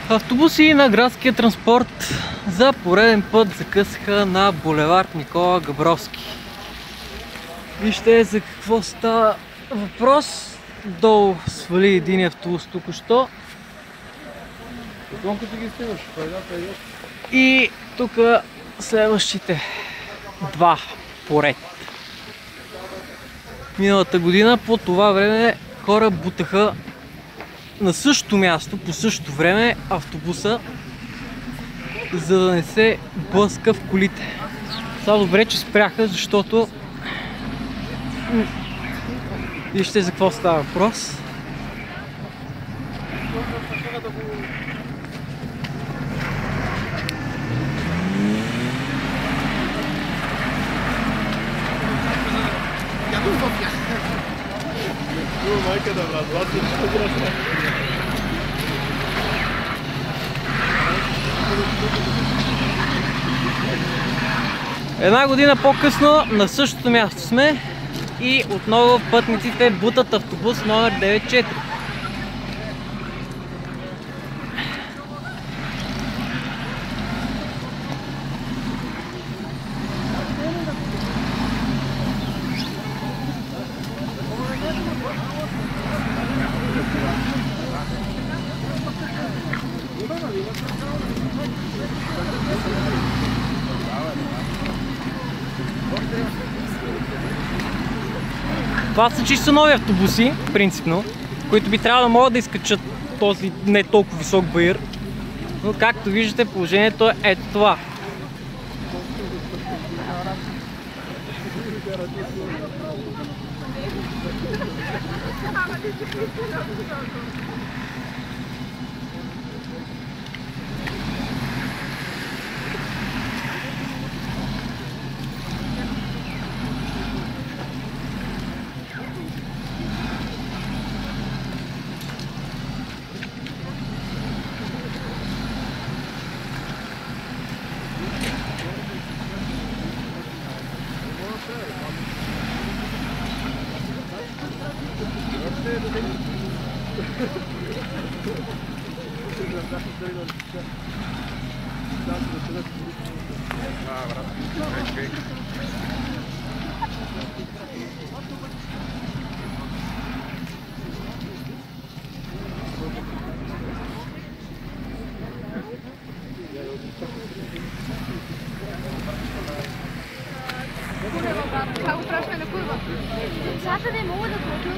Автобуси на градския транспорт за пореден път закъсаха на булевард Никола Габровски. Вижте за какво става въпрос. Долу свали един автобус току-що. И тук следващите два поред. Миналата година по това време хора бутаха на същото място, по същото време автобуса, за да не се блъска в колите. Сега добре, че спряха, защото вижте за какво става въпрос. Една година по-късно на същото място сме и отново пътниците бутат автобус номер 94. Това са чисто нови автобуси, принципно, които би трябвало да могат да изкачат този не толкова висок баир. Но както виждате, положението е ето това. Как го пращаме на курва? Децата не могат да платят.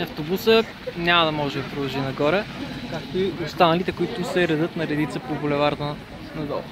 Автобусът няма да може да продължи нагоре, както и останалите, които се редат на редица по булеварда надолу.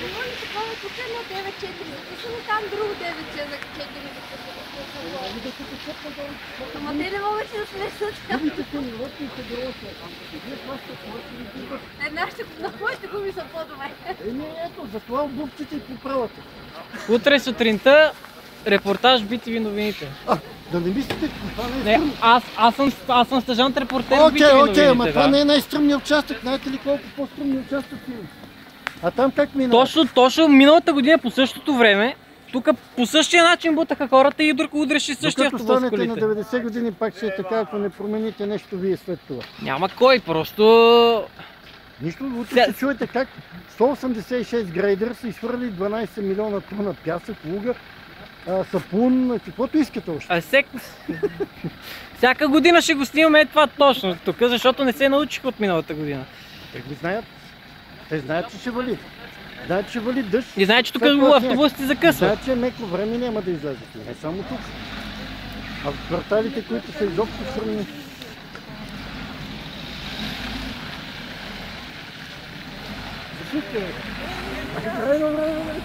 Говори такова, тук е на 9-4, записано там друго 9-4 записано. Ама те не могат да слезат. На моите гуми са по-добре. Ето, затова обувките и поправата. Утре сутринта репортаж BTV новините. Да не мислите, това не е Не, аз съм стажант репортер в BTV Окей, новините. ама това да. не е най-стръмният участък. Знаете ли колко по-стръмни участъци има? А там как минава? Точно миналата година по същото време, тук по същия начин бутаха хората и удреше същия Докато автобус с станете на колите. 90 години, пак ще е така, ако не промените нещо вие след това. Няма кой, просто... Нищо, утре ще чуете как 186 грейдера са изхвърли 12 милиона тона пясък, луга, сапун, каквото искате още. Всяка година ще го снимаме това точно тук, защото не се научих от миналата година. Те го знаят. Те знаят, че ще вали. Знаят, че вали дъжд. И знаят, че тук След това автобусите закъсват. Знаят, че меко време няма да излязат. Не само тук. А в кварталите, които са изобщо сравнени. Добре, добре.